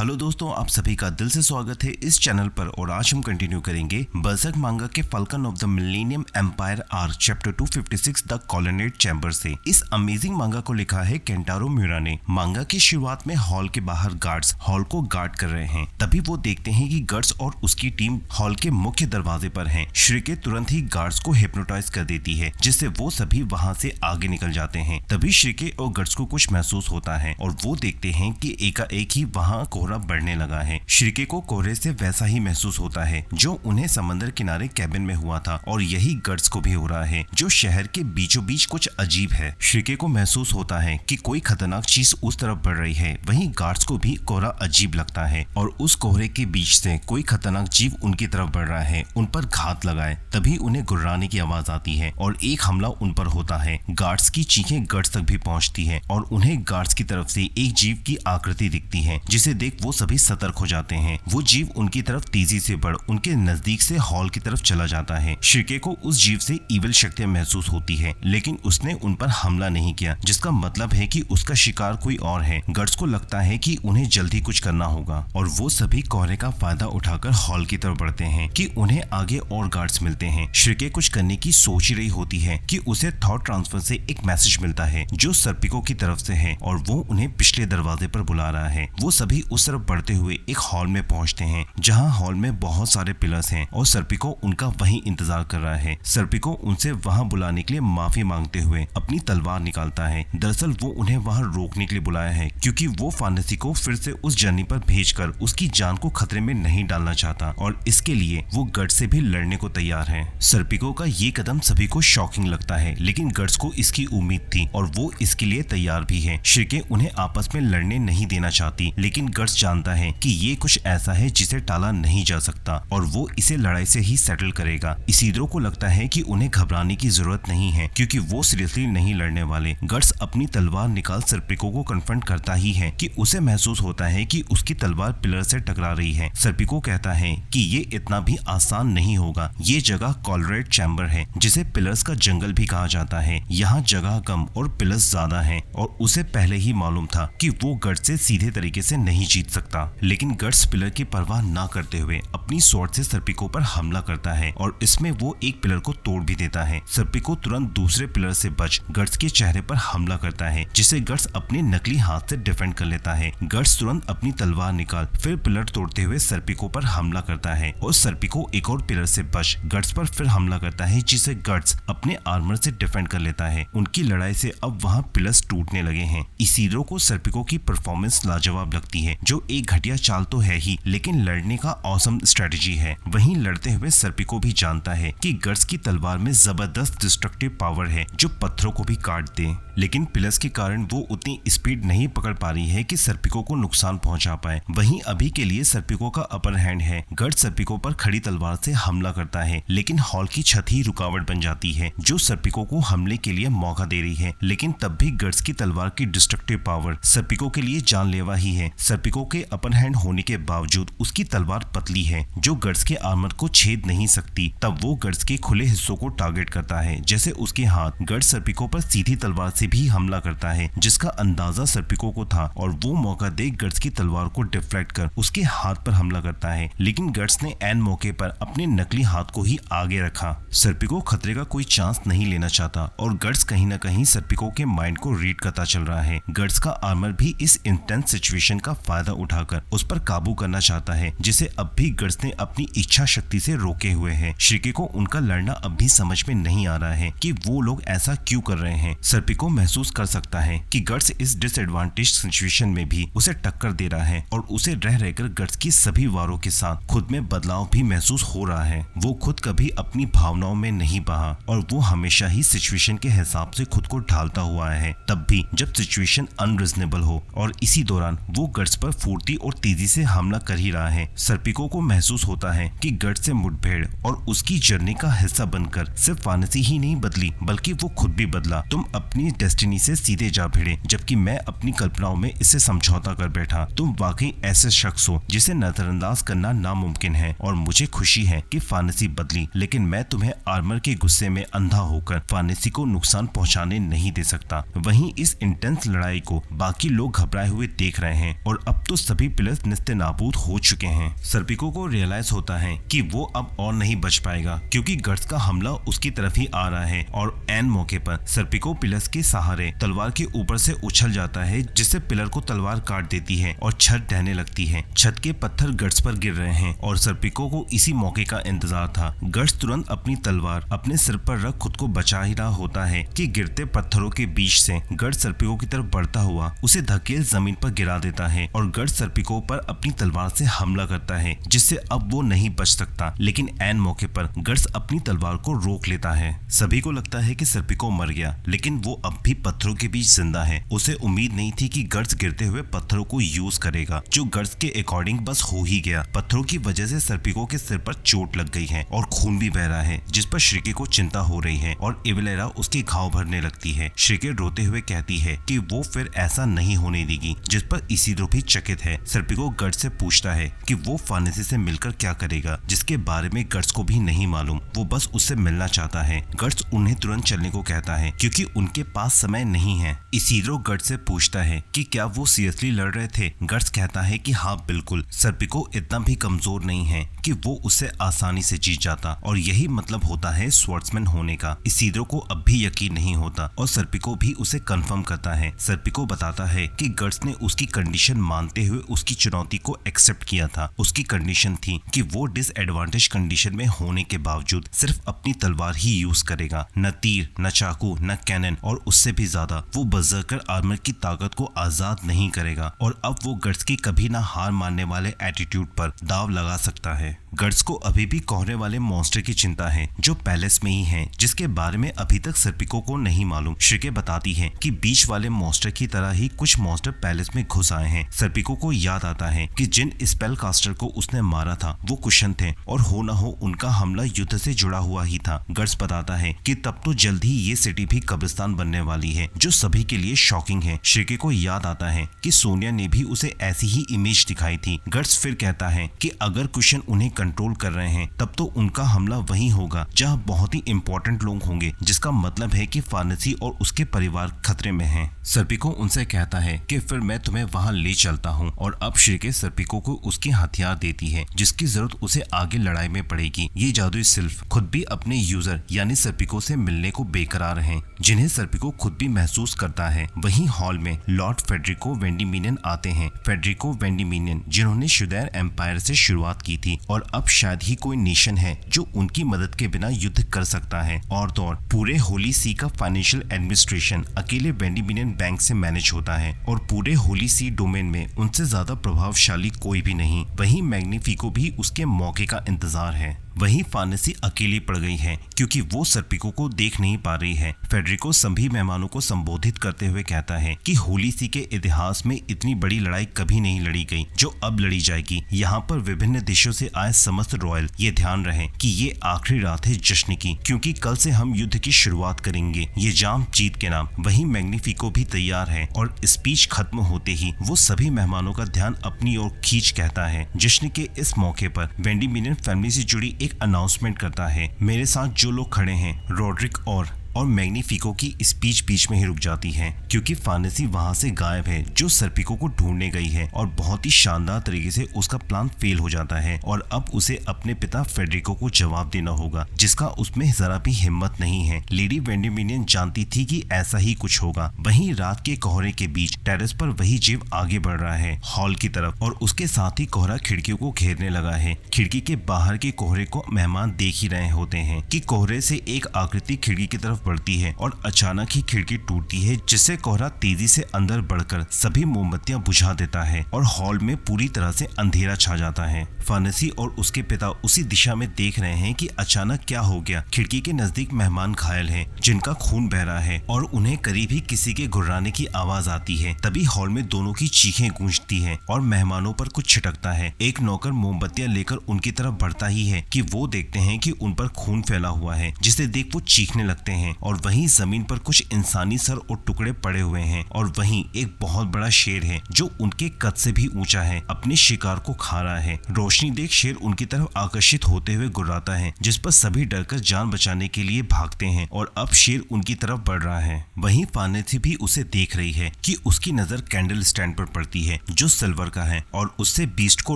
Hello दोस्तों, आप सभी का दिल से स्वागत है इस चैनल पर। और आज हम कंटिन्यू करेंगे बर्सर्क मांगा के Falcon of the Millennium Empire arc chapter 256 the Colonnade Chamber से। इस अमेजिंग मांगा को लिखा है केंटारो म्यूरा ने। मांगा की शुरुआत में हॉल के बाहर गार्ड्स हॉल को गार्ड कर रहे हैं। तभी वो देखते हैं कि गर्ड्स और उसकी टीम हॉल के मुख्य दरवाजे पर है। श्रीके तुरंत ही गार्ड्स को हिप्नोटाइज कर देती है, जिससे वो सभी वहाँ से आगे निकल जाते हैं। तभी श्रीके और गर्ड्स को कुछ महसूस होता है और वो देखते हैं कि एकाएक ही वहाँ कोहरा बढ़ने लगा है। श्रीके को कोहरे से वैसा ही महसूस होता है जो उन्हें समंदर किनारे कैबिन में हुआ था, और यही गर्ड्स को भी हो रहा है जो शहर के बीचों बीच कुछ अजीब है। श्रीके को महसूस होता है कि कोई खतरनाक चीज उस तरफ बढ़ रही है। वहीं गार्ड्स को भी कोहरा अजीब लगता है और उस कोहरे के बीच से कोई खतरनाक जीव उनकी तरफ बढ़ रहा है, उन पर घात लगाए। तभी उन्हें गुर्राने की आवाज आती है और एक हमला उन पर होता है। गार्ड्स की चीखें गर्ड्स तक भी पहुंचती है और उन्हें गार्ड्स की तरफ से एक जीव की आकृति दिखती है, जिसे देख वो सभी सतर्क हो जाते हैं। वो जीव उनकी तरफ तेजी से बढ़ उनके नजदीक से हॉल की तरफ चला जाता है। श्रीके को उस जीव से ईविल शक्तियां महसूस होती है, लेकिन उसने उन पर हमला नहीं किया, जिसका मतलब है कि उसका शिकार कोई और है। गर्ड्स को लगता है कि उन्हें जल्दी कुछ करना होगा और वो सभी कोहरे का फायदा उठाकर हॉल की तरफ बढ़ते हैं कि उन्हें आगे और गार्ड्स मिलते हैं। श्रीके कुछ करने की सोच ही रही होती है कि उसे थॉट ट्रांसफर से एक मैसेज मिलता है जो सर्पिको की तरफ से है और वो उन्हें पिछले दरवाजे पर बुला रहा है। वो सभी उस तरफ बढ़ते हुए एक हॉल में पहुंचते हैं, जहां हॉल में बहुत सारे पिलर्स हैं और सर्पिको उनका वहीं इंतजार कर रहा है। सर्पिको उनसे वहां बुलाने के लिए माफी मांगते हुए अपनी तलवार निकालता है। दरअसल वो उन्हें वहां रोकने के लिए बुलाया है, क्योंकि वो फानेसी को फिर से उस जर्नी पर भेजकर उसकी जान को खतरे में नहीं डालना चाहता और इसके लिए वो गर्ड्स से भी लड़ने को तैयार है। सर्पिको का ये कदम सभी को शॉकिंग लगता है, लेकिन गर्ड्स को इसकी उम्मीद थी और वो इसके लिए तैयार भी है। श्रीके उन्हें आपस में लड़ने नहीं देना चाहती, लेकिन गर्ड्स जानता है कि ये कुछ ऐसा है जिसे टाला नहीं जा सकता और वो इसे लड़ाई से ही सेटल करेगा। इसीद्रो को लगता है कि उन्हें घबराने की जरूरत नहीं है, क्योंकि वो सीरियसली नहीं लड़ने वाले। गर्ड्स अपनी तलवार निकाल सर्पिको को कन्फ्रंट करता ही है कि उसे महसूस होता है कि उसकी तलवार पिलर से टकरा रही है। सर्पिको कहता है कि ये इतना भी आसान नहीं होगा। ये जगह कॉलोनेट चैम्बर है, जिसे पिलर्स का जंगल भी कहा जाता है। यहाँ जगह कम और पिलर्स ज्यादा है और उसे पहले ही मालूम था कि वो गर्ड्स से सीधे तरीके से नहीं जीत सकता। लेकिन गर्ड्स पिलर की परवाह ना करते हुए अपनी स्वॉर्ड से सर्पिको पर हमला करता है और इसमें वो एक पिलर को तोड़ भी देता है। सर्पिको तुरंत दूसरे पिलर से बच गर्ड्स के चेहरे पर हमला करता है, जिसे गर्ड्स अपने नकली हाथ से डिफेंड कर लेता है। गर्ड्स तुरंत अपनी तलवार निकाल फिर पिलर तोड़ते हुए सर्पिको पर हमला करता है और सर्पिको एक और पिलर से बच गर्ड्स पर फिर हमला करता है, जिसे गर्ड्स अपने आर्मर से डिफेंड कर लेता है। उनकी लड़ाई से अब वहाँ पिलर्स टूटने लगे हैं। इसीद्रो को सर्पिको की परफॉर्मेंस लाजवाब लगती है, जो एक घटिया चाल तो है ही, लेकिन लड़ने का औसम स्ट्रेटेजी है। वहीं लड़ते हुए सर्पिको भी जानता है कि गर्ड्स की तलवार में जबरदस्त डिस्ट्रक्टिव पावर है जो पत्थरों को भी काट दे, लेकिन पिलर्स के कारण वो उतनी स्पीड नहीं पकड़ पा रही है कि सर्पिको को नुकसान पहुंचा पाए। वहीं अभी के लिए सर्पिको का अपर हैंड है। गर्ड्स सर्पिको पर खड़ी तलवार से हमला करता है, लेकिन हॉल की छत ही रुकावट बन जाती है जो सर्पिको को हमले के लिए मौका दे रही है। लेकिन तब भी गर्ड्स की तलवार की डिस्ट्रक्टिव पावर सर्पिको के लिए जानलेवा ही है। सर्पिको के अपर हैंड होने के बावजूद उसकी तलवार पतली है जो गर्ड्स के आर्मर को छेद नहीं सकती। तब वो गर्ड्स के खुले हिस्सों को टारगेट करता है, जैसे उसके हाथ। गर्ड्स सर्पिको पर सीधी तलवार से भी हमला करता है, जिसका अंदाजा सर्पिको को था और वो मौका देख गर्ड्स की तलवार को डिफ्लेक्ट कर उसके हाथ पर हमला करता है। लेकिन गर्ड्स ने एन मौके पर अपने नकली हाथ को ही आगे रखा। सर्पिको खतरे का कोई चांस नहीं लेना चाहता और गर्ड्स कहीं न कहीं सर्पिको के माइंड को रीड करता चल रहा है। गर्ड्स का आर्मर भी इस इंटेंस सिचुएशन का फायदा उठाकर उस पर काबू करना चाहता है, जिसे अब भी गर्ड्स ने अपनी इच्छा शक्ति से रोके हुए हैं। श्रीके को उनका लड़ना अब भी समझ में नहीं आ रहा है कि वो लोग ऐसा क्यों कर रहे हैं। सर्पिको महसूस कर सकता है कि गर्ड्स इस डिसएडवांटेज सिचुएशन में भी उसे टक्कर दे रहा है और उसे रह रहकर गर्ड्स की सभी वारों के साथ खुद में बदलाव भी महसूस हो रहा है। वो खुद कभी अपनी भावनाओं में नहीं बहा और वो हमेशा ही सिचुएशन के हिसाब से खुद को ढालता हुआ आया है, तब भी जब सिचुएशन अनरीजनेबल हो। और इसी दौरान वो गर्ड्स पर फुर्ती और तेजी से हमला कर ही रहा है। सर्पिको को महसूस होता है कि गर्ड्स से मुठभेड़ और उसकी जर्नी का हिस्सा बनकर सिर्फ फानेसी ही नहीं बदली, बल्कि वो खुद भी बदला। तुम अपनी डेस्टिनी से सीधे जा भिड़े, जबकि मैं अपनी कल्पनाओं में इससे समझौता कर बैठा। तुम वाकई ऐसे शख्स हो जिसे नजरअंदाज करना नामुमकिन है और मुझे खुशी है कि फानेसी बदली, लेकिन मैं तुम्हें आर्मर के गुस्से में अंधा होकर फानेसी को नुकसान पहुंचाने नहीं दे सकता। वहीं इस इंटेंस लड़ाई को बाकी लोग घबराए हुए देख रहे हैं और अब तो सभी पिलर्स निस्ते नाबूद हो चुके हैं। सर्पिको को रियलाइज होता है कि वो अब और नहीं बच पाएगा क्योंकि गर्ड्स का हमला उसकी तरफ ही आ रहा है और एन मौके पर सर्पिको पिलर्स के सहारे तलवार के ऊपर से उछल जाता है, जिससे पिलर को तलवार काट देती है और छत ढहने लगती है। छत के पत्थर गर्ड्स पर गिर रहे हैं और सर्पिको को इसी मौके का इंतजार था। गर्ड्स तुरंत अपनी तलवार अपने सिर पर रख खुद को बचा ही रहा होता है कि गिरते पत्थरों के बीच से गर्ड्स सर्पिको की तरफ बढ़ता हुआ उसे धकेल जमीन पर गिरा देता है और गर्ड्स सर्पिको पर अपनी तलवार से हमला करता है, जिससे अब वो नहीं बच सकता। लेकिन एन मौके पर गर्ड्स अपनी तलवार को रोक लेता है। सभी को लगता है कि सर्पिको मर गया, लेकिन वो अब भी पत्थरों के बीच जिंदा है। उसे उम्मीद नहीं थी कि गर्ड्स गिरते हुए पत्थरों को यूज करेगा, जो गर्ड्स के अकॉर्डिंग बस हो ही गया। पत्थरों की वजह से सर्पिको के सिर पर चोट लग गई है और खून भी बह रहा है, जिस पर श्रीके को चिंता हो रही है और इवेलेरा उसके घाव भरने लगती है। श्रीके रोते हुए कहती है कि वो फिर ऐसा नहीं होने देगी, जिस पर इसीद्रो भी चकित है। सर्पिको गर्ड्स से पूछता है कि वो फानेसी से मिलकर क्या करेगा, जिसके बारे में गर्ड्स को भी नहीं मालूम। वो बस उससे मिलना चाहता है। गर्ड्स उन्हें तुरंत चलने को कहता है क्योंकि उनके पास समय नहीं है। इसीद्रो गर्ड्स से पूछता है कि क्या वो सीरियसली लड़ रहे थे। गर्ड्स कहता है कि हाँ बिल्कुल, सर्पिको इतना भी कमजोर नहीं है कि वो उससे आसानी से जीत जाता और यही मतलब होता है स्वॉर्ड्समैन होने का। इसीद्रो को अब भी यकीन नहीं होता और सर्पिको भी उसे कंफर्म करता है। सर्पिको बताता है कि गर्ड्स ने उसकी कंडीशन मानते हुए उसकी चुनौती को एक्सेप्ट किया था। उसकी कंडीशन थी कि वो डिसएडवांटेज कंडीशन में होने के बावजूद सिर्फ अपनी तलवार ही यूज करेगा, न तीर, न चाकू, न कैनन, और उससे भी ज्यादा वो बर्जर्कर आर्मर की ताकत को आजाद नहीं करेगा। और अब वो गर्ड्स की कभी ना हार मानने वाले एटीट्यूड पर दाव लगा सकता है। गर्ड्स को अभी भी कोहरे वाले मॉन्स्टर की चिंता है जो पैलेस में ही है, जिसके बारे में अभी तक सर्पिको को नहीं मालूम। श्रीके बताती है कि बीच वाले मॉन्स्टर की तरह ही कुछ मॉन्स्टर पैलेस में घुस आए हैं। सर्पिको को याद आता है कि जिन स्पेल कास्टर को उसने मारा था वो कुशन थे और हो न हो उनका हमला युद्ध से जुड़ा हुआ ही था। गर्ड्स बताता है कि तब तो जल्द ही ये सिटी भी कब्रिस्तान बनने वाली है, जो सभी के लिए शॉकिंग है। श्रीके को याद आता है कि सोनिया ने भी उसे ऐसी ही इमेज दिखाई थी। गर्ड्स फिर कहता है कि अगर कुशन उन्हें कंट्रोल कर रहे हैं तब तो उनका हमला वही होगा जहां बहुत ही इंपॉर्टेंट लोग होंगे, जिसका मतलब है कि फार्नेसी और उसके परिवार खतरे में हैं। सर्पिको उनसे कहता है कि फिर मैं तुम्हें वहां ले चलता हूं और अब श्रीके सर्पिको को उसके हथियार देती है जिसकी जरूरत उसे आगे लड़ाई में पड़ेगी। ये जादुई सिल्फ खुद भी अपने यूजर यानी सर्पिको से मिलने को बेकरार हैं, जिन्हें सर्पिको खुद भी महसूस करता है। वहीं हॉल में लॉर्ड फेडरिको वेंडिमिनियन आते हैं। फेडरिको वेंडिमिनियन जिन्होंने शुदेर एम्पायर से शुरुआत की थी और अब शायद ही कोई नेशन है जो उनकी मदद के बिना युद्ध कर सकता है। और तो और पूरे होली सी का फाइनेंशियल एडमिनिस्ट्रेशन अकेले वेंडिमिनियन बैंक से मैनेज होता है और पूरे होली सी डोमेन में उनसे ज्यादा प्रभावशाली कोई भी नहीं। वहीं मैग्निफिको भी उसके मौके का इंतजार है। वहीं फार्नेसी अकेली पड़ गई है क्योंकि वो सर्पिको को देख नहीं पा रही है। फेडरिको सभी मेहमानों को संबोधित करते हुए कहता है कि होली सी के इतिहास में इतनी बड़ी लड़ाई कभी नहीं लड़ी गई जो अब लड़ी जाएगी। यहाँ पर विभिन्न देशों से आए समस्त रॉयल ये ध्यान रहे कि ये आखिरी रात है जश्न की, क्योंकि कल से हम युद्ध की शुरुआत करेंगे, ये जाम जीत के नाम। वहीं मैग्निफिको भी तैयार है और स्पीच खत्म होते ही वो सभी मेहमानों का ध्यान अपनी ओर खींच कहता है। जश्न के इस मौके पर वेंडिमिनियन फैमिली से जुड़ी एक अनाउंसमेंट करता है। मेरे साथ जो लोग खड़े हैं, रोड्रिक और मैग्निफिको की स्पीच बीच में ही रुक जाती है क्योंकि फार्नेसी वहां से गायब है जो सर्पिको को ढूंढने गई है और बहुत ही शानदार तरीके से उसका प्लान फेल हो जाता है और अब उसे अपने पिता फेडरिको को जवाब देना होगा, जिसका उसमें जरा भी हिम्मत नहीं है। लेडी वेंडिमिनियन जानती थी कि ऐसा ही कुछ होगा। वहीं रात के कोहरे के बीच टेरेस पर वही जीव आगे बढ़ रहा है हॉल की तरफ और उसके साथ ही कोहरा खिड़कियों को घेरने लगा है। खिड़की के बाहर के कोहरे को मेहमान देख ही रहे होते हैं कि कोहरे से एक आकृति खिड़की की तरफ बढ़ती है और अचानक ही खिड़की टूटती है, जिससे कोहरा तेजी से अंदर बढ़कर सभी मोमबत्तियां बुझा देता है और हॉल में पूरी तरह से अंधेरा छा जाता है। फार्नेसी और उसके पिता उसी दिशा में देख रहे हैं कि अचानक क्या हो गया। खिड़की के नजदीक मेहमान घायल हैं, जिनका खून बह रहा है और उन्हें करीब ही किसी के गुर्राने की आवाज आती है। तभी हॉल में दोनों की चीखें गूंजती हैं और मेहमानों पर कुछ छिटकता है। एक नौकर मोमबत्तियां लेकर उनकी तरफ बढ़ता ही है कि वो देखते हैं कि उन पर खून फैला हुआ है, जिसे देख वो चीखने लगते हैं हैं और वहीं जमीन पर कुछ इंसानी सर और टुकड़े पड़े हुए हैं और वहीं एक बहुत बड़ा शेर है जो उनके कद से भी ऊंचा है, अपने शिकार को खा रहा है। रोशनी देख शेर उनकी तरफ आकर्षित होते हुए गुर्राता है, जिस पर सभी डरकर जान बचाने के लिए भागते हैं और अब शेर उनकी तरफ बढ़ रहा है। वहीं फानेसी भी उसे देख रही है कि उसकी नजर कैंडल स्टैंड पर पड़ती है जो सिल्वर का है और उससे बीस्ट को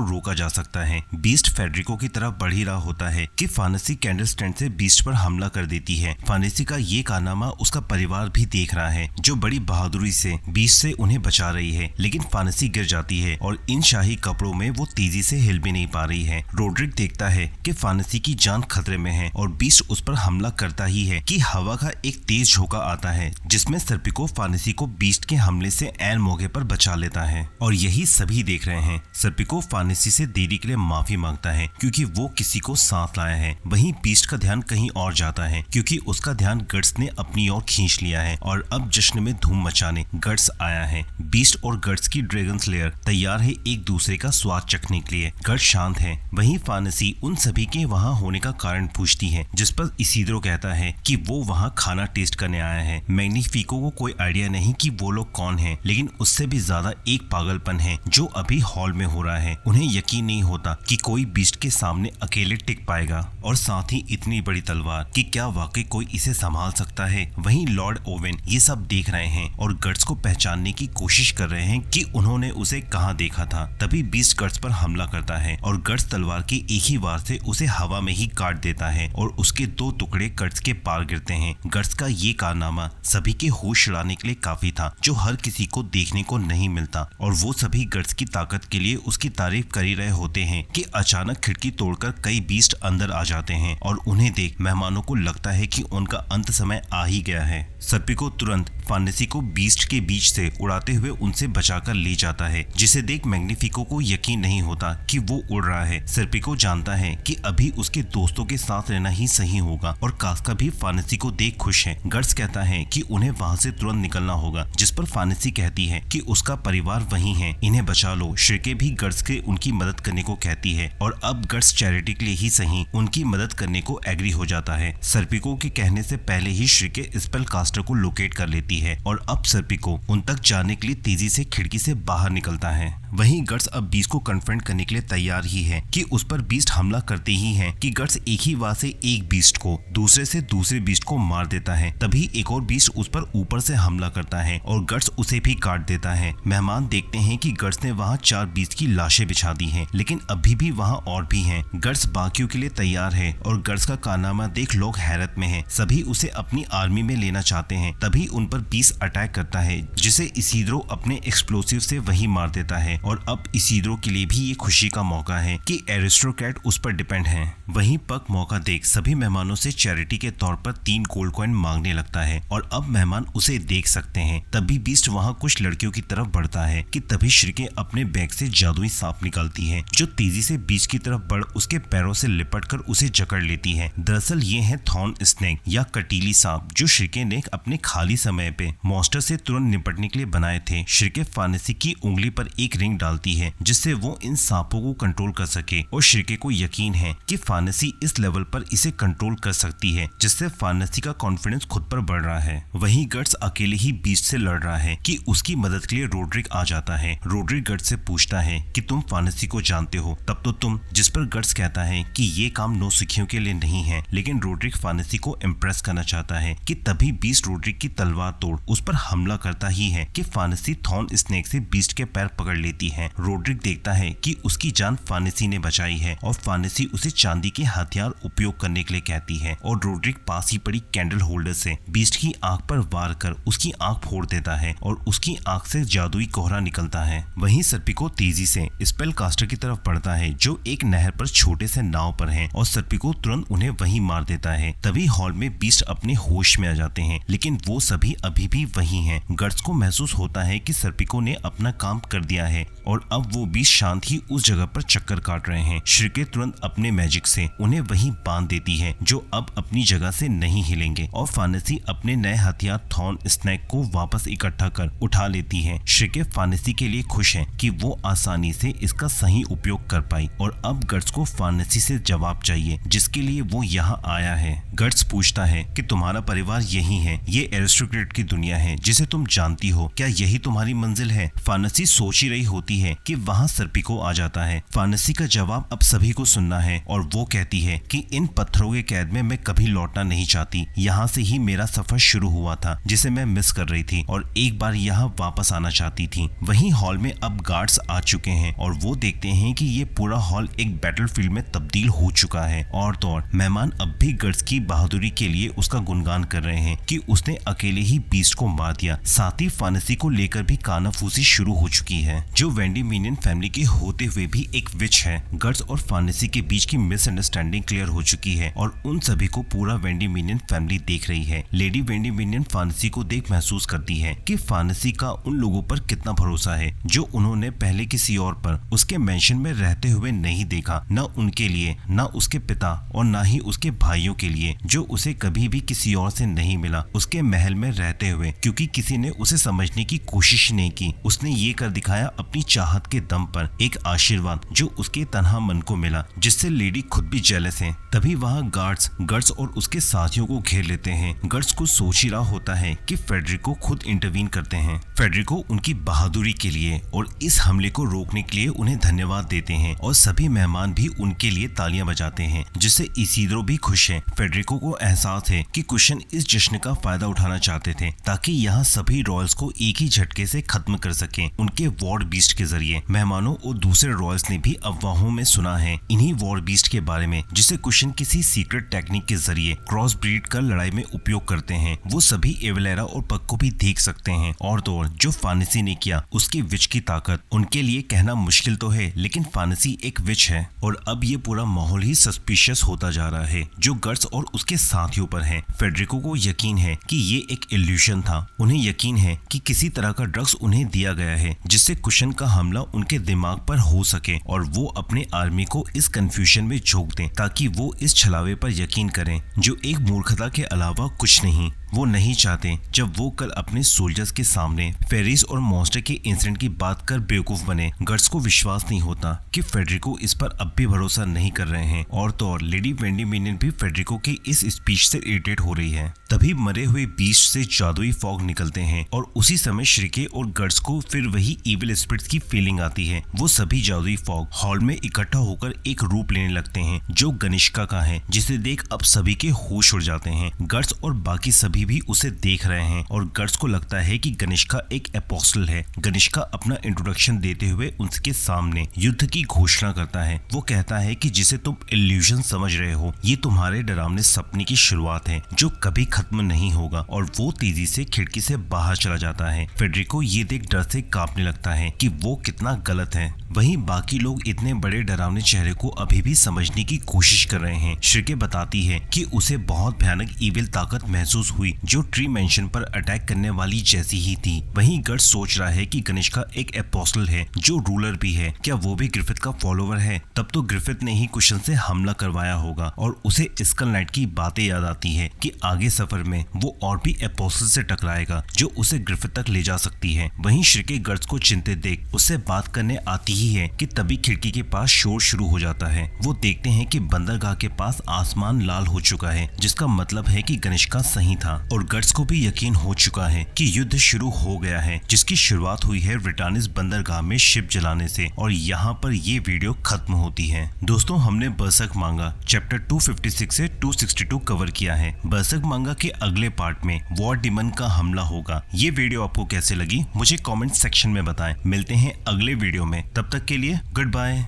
रोका जा सकता है। बीस्ट फेडरिको की तरफ बढ़ ही रहा होता है कि फानेसी कैंडल स्टैंड से बीस्ट पर हमला कर देती है। फानेसी का ये कारनामा उसका परिवार भी देख रहा है जो बड़ी बहादुरी से बीस्ट से उन्हें बचा रही है, लेकिन फानेसी गिर जाती है और इन शाही कपड़ों में वो तेजी से हिल भी नहीं पा रही है। रोड्रिक देखता है कि फानेसी की जान खतरे में है और बीस्ट उस पर हमला करता ही है कि हवा का एक तेज झोंका आता है जिसमें सर्पिको फानेसी को बीस्ट के हमले से ऐन मौके पर बचा लेता है और यही सभी देख रहे हैं। सर्पिको फानेसी से देरी के लिए माफी मांगता है क्योंकि वो किसी को साथ लाया है। वहीं बीस्ट का ध्यान कहीं और जाता है क्योंकि उसका ध्यान गट्स ने अपनी ओर खींच लिया है और अब जश्न में धूम मचाने गट्स आया है। बीस्ट और गट्स की ड्रैगन स्लेयर तैयार है एक दूसरे का स्वाद चखने के लिए। गट्स शांत है। वहीं फानेसी उन सभी के वहां होने का कारण पूछती है, जिस पर इसीद्रो कहता है कि वो वहां खाना टेस्ट करने आया है। मैग्निफिको को कोई आइडिया नहीं कि वो लोग कौन हैं, लेकिन उससे भी ज्यादा एक पागलपन है जो अभी हॉल में हो रहा है। उन्हें यकीन नहीं होता कि कोई बीस्ट के सामने अकेले टिक पाएगा और साथ ही इतनी बड़ी तलवार कि क्या वाकई कोई इसे संभाल सकता है। वहीं लॉर्ड ओवेन ये सब देख रहे हैं और गट्स को पहचानने की कोशिश कर रहे हैं कि उन्होंने उसे कहाँ देखा था। तभी बीस्ट गट्स पर हमला करता है और गट्स तलवार के एक ही वार से उसे हवा में ही काट देता है और उसके 2 टुकड़े गट्स के पार गिरते हैं। गट्स का ये कारनामा सभी के होश उड़ाने के लिए काफी था जो हर किसी को देखने को नहीं मिलता और वो सभी गट्स की ताकत के लिए उसकी तारीफ कर ही रहे होते हैं कि अचानक खिड़की तोड़कर कई बीस्ट अंदर आ जाते हैं और उन्हें देख मेहमानों को लगता है कि उनका अंत समय आ ही गया है। सर्पिको तुरंत फानेसी को बीस्ट के बीच से उड़ाते हुए उनसे बचाकर ले जाता है, जिसे देख मैग्निफिको को यकीन नहीं होता कि वो उड़ रहा है। सर्पिको जानता है कि अभी उसके दोस्तों के साथ रहना ही सही होगा और कास्का भी फानेसी को देख खुश है। गट्स कहता है कि उन्हें वहां से तुरंत निकलना होगा, जिस पर फानेसी कहती है कि उसका परिवार वहीं है, इन्हें बचा लो। श्रिके भी गट्स के उनकी मदद करने को कहती है और अब गट्स चैरिटी के लिए ही सही उनकी मदद करने को एग्री हो जाता है। सर्पिको के कहने से पहले ही श्रिके स्पेल कास्टर को लोकेट कर लेती है और अब सर्पिको उन तक जाने के लिए तेजी से खिड़की से बाहर निकलता है। वहीं गट्स अब बीस्ट को कन्फ्रंट करने के लिए तैयार ही है कि उस पर बीस्ट हमला करते ही है कि गट्स एक ही वार से एक बीस्ट को दूसरे से दूसरे बीस्ट को मार देता है। तभी एक और बीस्ट उस पर ऊपर से हमला करता है और गट्स उसे भी काट देता है। मेहमान देखते हैं कि गट्स ने वहां 4 बीस्ट की लाशें बिछा दी हैं, लेकिन अभी भी वहां और भी हैं। गट्स बाकियों के लिए तैयार है और गट्स का कारनामा देख लोग हैरत में हैं। सभी उसे अपनी आर्मी में लेना चाहते हैं। तभी उन पर बीस्ट अटैक करता है, जिसे इसीद्रो अपने एक्सप्लोसिव से वही मार देता है और अब इसीद्रो के लिए भी ये खुशी का मौका है कि एरिस्टोक्रेट उस पर डिपेंड है। वहीं पक मौका देख सभी मेहमानों से चैरिटी के तौर पर 3 गोल्ड कॉइन मांगने लगता है और अब मेहमान उसे देख सकते हैं। तभी बीस्ट वहां कुछ लड़कियों की तरफ बढ़ता है कि तभी श्रिके अपने बैग से जादुई सांप निकालती है जो तेजी से बीस्ट की तरफ बढ़ उसके पैरों से लिपटकर उसे जकड़ लेती है। दरअसल ये है थॉर्न स्नेक या कटीली सांप जो श्रिके ने अपने खाली समय पे मॉन्स्टर से तुरंत निपटने के लिए बनाए थे। श्रिके फानेसी की उंगली पर एक रिंग डालती है जिससे वो इन सांपों को कंट्रोल कर सके और श्रिके को यकीन है कि फानेसी इस लेवल पर इसे कंट्रोल कर सकती है, जिससे फानेसी का कॉन्फिडेंस खुद पर बढ़ रहा है। वहीं गट्स अकेले ही बीस्ट से लड़ रहा है कि उसकी मदद के लिए रोड्रिक आ जाता है। रोड्रिक गट्स से पूछता है कि तुम फानेसी को जानते हो, तब तो तुम, जिस पर गट्स कहता है कि ये काम नौसिखियों के लिए नहीं है, लेकिन रोड्रिक फानेसी को इम्प्रेस करना चाहता है कि तभी बीस्ट रोड्रिक की तलवार तोड़ उस पर हमला करता ही है कि फानेसी थॉर्न स्नेक से बीस्ट के पैर पकड़ लेती है। रोड्रिक देखता है कि उसकी जान फानेसी ने बचाई है और फानेसी उसे चांदी के हथियार उपयोग करने के लिए कहती है और रोड्रिक पास ही पड़ी कैंडल होल्डर से बीस्ट की आंख पर वार कर उसकी आंख फोड़ देता है और उसकी आंख से जादुई कोहरा निकलता है। वहीं सर्पिको तेजी से स्पेल कास्टर की तरफ बढ़ता है जो एक नहर पर छोटे से नाव पर है और सर्पिको तुरंत उन्हें वहीं मार देता है। तभी हॉल में बीस्ट अपने होश में आ जाते हैं, लेकिन वो सभी अभी भी वहीं हैं। गट्स को महसूस होता है कि सर्पिको ने अपना काम कर दिया है और अब वो बीस्ट शांत ही उस जगह पर चक्कर काट रहे हैं। श्रिके तुरंत अपने मैजिक से उन्हें वहीं बांध देती है जो अब अपनी जगह से नहीं हिलेंगे और फानेसी अपने नए हथियार थॉर्न स्नेक को वापस इकट्ठा कर उठा लेती है। श्रिके फानेसी के लिए खुश है कि वो आसानी से इसका सही उपयोग कर पाई और अब गट्स को फानेसी से जवाब चाहिए जिसके लिए वो यहाँ आया है। गट्स पूछता है कि तुम्हारा परिवार यही है, ये एरिस्टोक्रेट की दुनिया है जिसे तुम जानती हो, क्या यही तुम्हारी मंजिल है? फानेसी सोच ही रही होती है कि वहाँ सर्पिको आ जाता है। फानेसी का जवाब अब सभी को सुनना है और वो कहती है कि इन पत्थरों के कैद में मैं कभी लौटना नहीं चाहती। यहाँ से ही मेरा सफर शुरू हुआ था जिसे मैं मिस कर रही थी और एक बार यहाँ वापस आना चाहती थी। वहीं हॉल में अब गार्ड्स आ चुके हैं और वो देखते हैं कि ये पूरा हॉल एक बैटलफील्ड में तब्दील हो चुका है। और तो और मेहमान अब भी गट्स की बहादुरी के लिए उसका गुणगान कर रहे हैं कि उसने अकेले ही बीस्ट को मार दिया। साथ ही फानेसी को लेकर भी कानाफूसी शुरू हो चुकी है जो वेंडिमिनियन फैमिली के होते हुए भी एक विच है। गट्स और फानेसी के बीच की मिसअंडरस्टैंडिंग क्लियर हो चुकी है और उन सभी को पूरा वेंडिमिनियन फैमिली देख रही है। लेडी वेंडिमिनियन फानेसी को देख महसूस करती है कि फानेसी का उन लोगों पर कितना भरोसा है जो उन्होंने पहले किसी और पर उसके मेंशन में रहते हुए नहीं देखा, न उनके लिए, न उसके पिता और न ही उसके भाइयों के लिए जो उसे कभी भी किसी और से नहीं मिला उसके महल में रहते हुए, क्योंकि किसी ने उसे समझने की कोशिश नहीं की। उसने ये कर दिखाया अपनी चाहत के दम पर, एक आशीर्वाद जो उसके तन्हा मन को मिला जिससे लेडी खुद भी जेलस है। तभी वहाँ गार्ड्स गट्स और उसके साथियों को घेर लेते हैं। गट्स को सोच ही रहा होता है कि फेडरिको खुद इंटरवीन करते हैं। फेडरिको उनकी बहादुरी के लिए और इस हमले को रोकने के लिए उन्हें धन्यवाद देते हैं और सभी मेहमान भी उनके लिए तालियां बजाते हैं जिससे इसीद्रो भी खुश है। फेडरिको को एहसास है कि कुशन इस जश्न का फायदा उठाना चाहते थे ताकि यहाँ सभी रॉयल्स को एक ही झटके से खत्म कर सकें उनके वॉर बीस्ट के जरिए। मेहमानों और दूसरे रॉयल्स ने भी अफवाहों में सुना है इन्हीं वॉर बीस्ट के बारे में जिसे कुशन किसी सीक्रेट टेक्निक के जरिए क्रॉस ब्रीड कर लड़ाई में उपयोग करते हैं। वो सभी एवलेरा और पक को भी देख सकते हैं। और तो और जो फानेसी ने किया उसकी विच की ताकत उनके लिए कहना मुश्किल तो है, लेकिन फानेसी एक विच है। और अब ये पूरा माहौल ही सस्पिशियस होता जा रहा है जो गट्स और उसके साथियों पर है। फेडरिको को यकीन है कि ये एक इल्यूशन था। उन्हें यकीन है कि किसी तरह का ड्रग्स उन्हें दिया गया है जिससे कुशन का हमला उनके दिमाग पर हो सके और वो अपने आर्मी को इस कंफ्यूजन में झोंक दें ताकि वो इस छलावे पर यकीन करें जो एक मूर्खता के अलावा कुछ नहीं। वो नहीं चाहते जब वो कल अपने सोल्जर्स के सामने फेरिस और मॉन्स्टर के इंसिडेंट की बात कर बेवकूफ बने। गट्स को विश्वास नहीं होता कि फेडरिको इस पर अब भी भरोसा नहीं कर रहे हैं। और तो और लेडी वेंडिमिनियन भी फेडरिको की इस स्पीच से इरिटेट हो रही है। तभी मरे हुए बीस्ट से जादुई फॉग निकलते हैं और उसी समय श्रिके और गट्स को फिर वही इविल स्पिरिट्स की फीलिंग आती है। वो सभी जादुई फॉग हॉल में इकट्ठा होकर एक रूप लेने लगते हैं जो गनिष्का का है जिसे देख अब सभी के होश उड़ जाते हैं। गट्स और बाकी सभी भी उसे देख रहे हैं और गट्स को लगता है कि गनिष्का एक एपोस्टल है। गनिष्का अपना इंट्रोडक्शन देते हुए उनके सामने युद्ध की घोषणा करता है। वो कहता है कि जिसे तुम इल्यूजन समझ रहे हो ये तुम्हारे डरावने सपने की शुरुआत है जो कभी खत्म नहीं होगा। और वो तेजी से खिड़की से बाहर चला जाता है। फेडरिको ये देख डर से कांपने लगता है कि वो कितना गलत है। वहीं बाकी लोग इतने बड़े डरावने चेहरे को अभी भी समझने की कोशिश कर रहे हैं। श्रिके बताती है कि उसे बहुत भयानक इविल ताकत महसूस हुई जो ट्री मेंशन पर अटैक करने वाली जैसी ही थी। वहीं गट्स सोच रहा है कि गनिष्का एक एपोस्टल है जो रूलर भी है। क्या वो भी ग्रिफिथ का फॉलोवर है? तब तो ग्रिफिथ ने ही कुशन से हमला करवाया होगा और उसे स्कल नाइट की बातें याद आती है कि आगे सफर में वो और भी एपोस्टल से टकराएगा जो उसे ग्रिफिथ तक ले जा सकती है। वहीं श्रिके गट्स को चिंतित देख उससे बात करने आती ही है कि तभी खिड़की के पास शोर शुरू हो जाता है। वो देखते हैं कि बंदरगाह के पास आसमान लाल हो चुका है जिसका मतलब है कि गनिष्का सही था और गट्स को भी यकीन हो चुका है कि युद्ध शुरू हो गया है जिसकी शुरुआत हुई है रिटानिस बंदरगाह में शिप जलाने से। और यहाँ पर ये वीडियो खत्म होती है। दोस्तों हमने बरसक मांगा चैप्टर 256 से 262 कवर किया है। बरसक मांगा के अगले पार्ट में वॉर डिमन का हमला होगा। ये वीडियो आपको कैसे लगी मुझे कमेंट सेक्शन में बताएं। मिलते हैं अगले वीडियो में, तब तक के लिए गुड बाय।